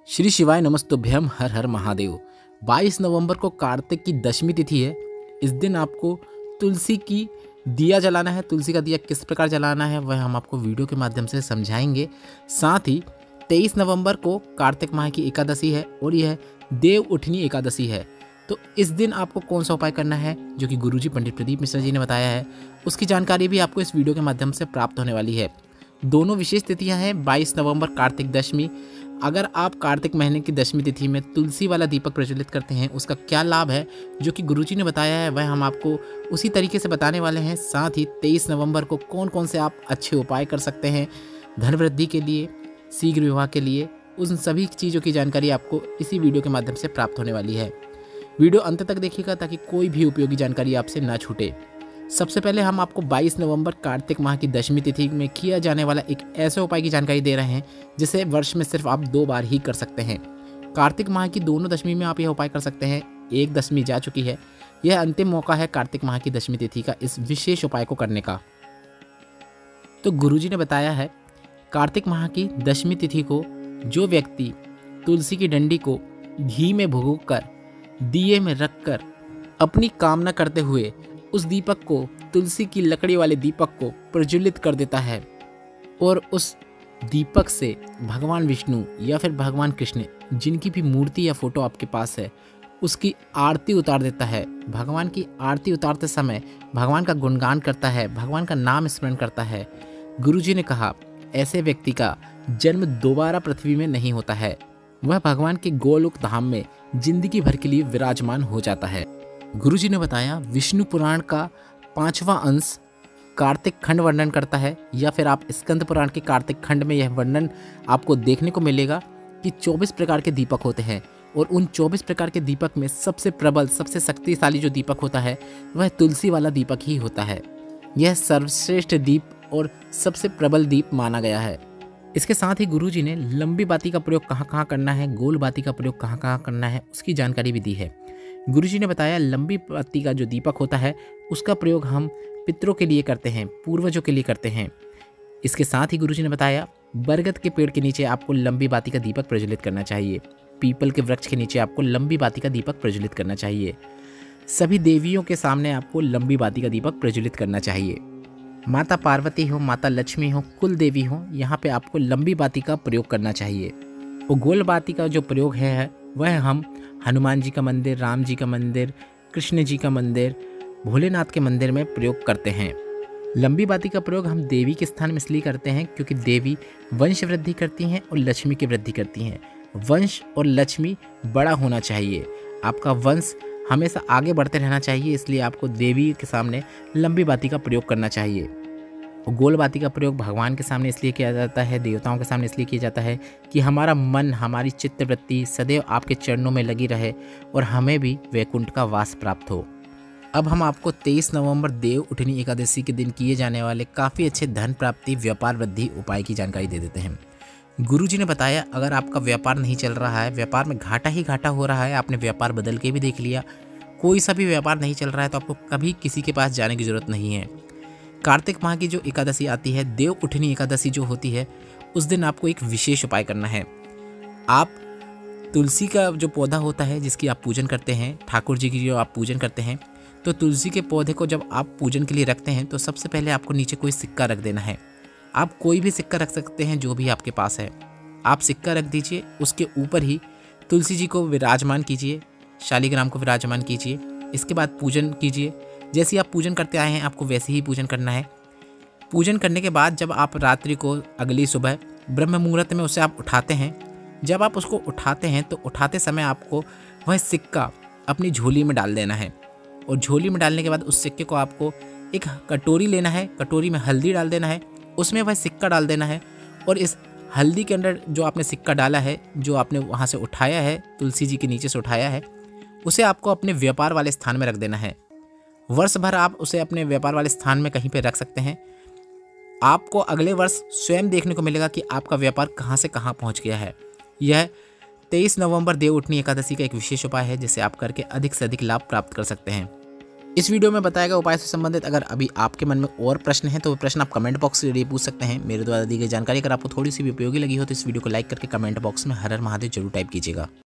श्री शिवाय नमस्तुभ्यम, हर हर महादेव। 22 नवंबर को कार्तिक की दशमी तिथि है। इस दिन आपको तुलसी की दिया जलाना है। तुलसी का दिया किस प्रकार जलाना है वह हम आपको वीडियो के माध्यम से समझाएंगे। साथ ही 23 नवंबर को कार्तिक माह की एकादशी है और यह देव उठनी एकादशी है। तो इस दिन आपको कौन सा उपाय करना है जो कि गुरुजी पंडित प्रदीप मिश्रा जी ने बताया है, उसकी जानकारी भी आपको इस वीडियो के माध्यम से प्राप्त होने वाली है। दोनों विशेष तिथियां हैं 22 नवंबर कार्तिक दशमी। अगर आप कार्तिक महीने की दशमी तिथि में तुलसी वाला दीपक प्रज्वलित करते हैं उसका क्या लाभ है जो कि गुरुजी ने बताया है वह हम आपको उसी तरीके से बताने वाले हैं। साथ ही 23 नवंबर को कौन कौन से आप अच्छे उपाय कर सकते हैं धन वृद्धि के लिए, शीघ्र विवाह के लिए, उन सभी चीज़ों की जानकारी आपको इसी वीडियो के माध्यम से प्राप्त होने वाली है। वीडियो अंत तक देखिएगा ताकि कोई भी उपयोगी जानकारी आपसे ना छूटे। सबसे पहले हम आपको 22 नवंबर कार्तिक माह की दशमी तिथि में किया जाने वाला एक ऐसे उपाय की जानकारी दे रहे हैं जिसे वर्ष में सिर्फ आप 2 बार ही कर सकते हैं। कार्तिक माह की दोनों दशमी में आप यह उपाय कर सकते हैं। एक दशमी जा चुकी है, यह अंतिम मौका है कार्तिक माह की दशमी तिथि का इस विशेष उपाय को करने का। तो गुरुजी ने बताया है कार्तिक माह की दशमी तिथि को जो व्यक्ति तुलसी की डंडी को घी में भिगोकर दिए में रखकर अपनी कामना करते हुए उस दीपक को, तुलसी की लकड़ी वाले दीपक को प्रज्वलित कर देता है और उस दीपक से भगवान विष्णु या फिर भगवान कृष्ण जिनकी भी मूर्ति या फोटो आपके पास है उसकी आरती उतार देता है। भगवान की आरती उतारते समय भगवान का गुणगान करता है, भगवान का नाम स्मरण करता है। गुरुजी ने कहा ऐसे व्यक्ति का जन्म दोबारा पृथ्वी में नहीं होता है, वह भगवान के गोलोक धाम में जिंदगी भर के लिए विराजमान हो जाता है। गुरुजी ने बताया विष्णु पुराण का 5वां अंश कार्तिक खंड वर्णन करता है, या फिर आप स्कंद पुराण के कार्तिक खंड में यह वर्णन आपको देखने को मिलेगा कि 24 प्रकार के दीपक होते हैं और उन 24 प्रकार के दीपक में सबसे प्रबल, सबसे शक्तिशाली जो दीपक होता है वह तुलसी वाला दीपक ही होता है। यह सर्वश्रेष्ठ दीप और सबसे प्रबल दीप माना गया है। इसके साथ ही गुरुजी ने लंबी बाती का प्रयोग कहाँ कहाँ करना है, गोल बाती का प्रयोग कहाँ कहाँ करना है उसकी जानकारी भी दी है। गुरुजी ने बताया लंबी बाती का जो दीपक होता है उसका प्रयोग हम पितरों के लिए करते हैं, पूर्वजों के लिए करते हैं। इसके साथ ही गुरुजी ने बताया बरगद के पेड़ के नीचे आपको लंबी बाती का दीपक प्रज्वलित करना चाहिए। पीपल के वृक्ष के नीचे आपको लंबी बाती का दीपक प्रज्वलित करना चाहिए। सभी देवियों के सामने आपको लंबी बाती का दीपक प्रज्वलित करना चाहिए। माता पार्वती हो, माता लक्ष्मी हो, कुल देवी हो, यहाँ पे आपको लंबी बाती का प्रयोग करना चाहिए। और गोल बाती का जो प्रयोग है वह हम हनुमान जी का मंदिर, राम जी का मंदिर, कृष्ण जी का मंदिर, भोलेनाथ के मंदिर में प्रयोग करते हैं। लंबी बाती का प्रयोग हम देवी के स्थान में इसलिए करते हैं क्योंकि देवी वंश वृद्धि करती हैं और लक्ष्मी की वृद्धि करती हैं। वंश और लक्ष्मी बड़ा होना चाहिए, आपका वंश हमेशा आगे बढ़ते रहना चाहिए, इसलिए आपको देवी के सामने लंबी बाती का प्रयोग करना चाहिए। और गोल बाती का प्रयोग भगवान के सामने इसलिए किया जाता है, देवताओं के सामने इसलिए किया जाता है कि हमारा मन, हमारी चित्तवृत्ति सदैव आपके चरणों में लगी रहे और हमें भी वैकुंठ का वास प्राप्त हो। अब हम आपको 23 नवंबर देव उठनी एकादशी के दिन किए जाने वाले काफ़ी अच्छे धन प्राप्ति, व्यापार वृद्धि उपाय की जानकारी दे देते हैं। गुरुजी ने बताया अगर आपका व्यापार नहीं चल रहा है, व्यापार में घाटा ही घाटा हो रहा है, आपने व्यापार बदल के भी देख लिया, कोई सा भी व्यापार नहीं चल रहा है, तो आपको कभी किसी के पास जाने की ज़रूरत नहीं है। कार्तिक माह की जो एकादशी आती है, देव उठनी एकादशी जो होती है, उस दिन आपको एक विशेष उपाय करना है। आप तुलसी का जो पौधा होता है जिसकी आप पूजन करते हैं, ठाकुर जी की जो आप पूजन करते हैं, तो तुलसी के पौधे को जब आप पूजन के लिए रखते हैं तो सबसे पहले आपको नीचे कोई सिक्का रख देना है। आप कोई भी सिक्का रख सकते हैं जो भी आपके पास है, आप सिक्का रख दीजिए। उसके ऊपर ही तुलसी जी को विराजमान कीजिए, शालिग्राम को विराजमान कीजिए। इसके बाद पूजन कीजिए। जैसे आप पूजन करते आए हैं आपको वैसे ही पूजन करना है। पूजन करने के बाद जब आप रात्रि को, अगली सुबह ब्रह्म मुहूर्त में उसे आप उठाते हैं, जब आप उसको उठाते हैं तो उठाते समय आपको वह सिक्का अपनी झोली में डाल देना है। और झोली में डालने के बाद उस सिक्के को आपको एक कटोरी लेना है, कटोरी में हल्दी डाल देना है, उसमें वह सिक्का डाल देना है। और इस हल्दी के अंदर जो आपने सिक्का डाला है, जो आपने वहाँ से उठाया है, तुलसी जी के नीचे से उठाया है, उसे आपको अपने व्यापार वाले स्थान में रख देना है। वर्ष भर आप उसे अपने व्यापार वाले स्थान में कहीं पे रख सकते हैं। आपको अगले वर्ष स्वयं देखने को मिलेगा कि आपका व्यापार कहाँ से कहाँ पहुँच गया है। यह 23 नवंबर देव उठनी एकादशी का एक विशेष उपाय है जिसे आप करके अधिक से अधिक लाभ प्राप्त कर सकते हैं। इस वीडियो में बताया गया उपाय से संबंधित अगर अभी आपके मन में और प्रश्न है तो वो प्रश्न आप कमेंट बॉक्स के जरिए पूछ सकते हैं। मेरे द्वारा दी गई जानकारी अगर आपको थोड़ी सी भी उपयोगी लगी हो तो इस वीडियो को लाइक करके कमेंट बॉक्स में हर हर महादेव जरूर टाइप कीजिएगा।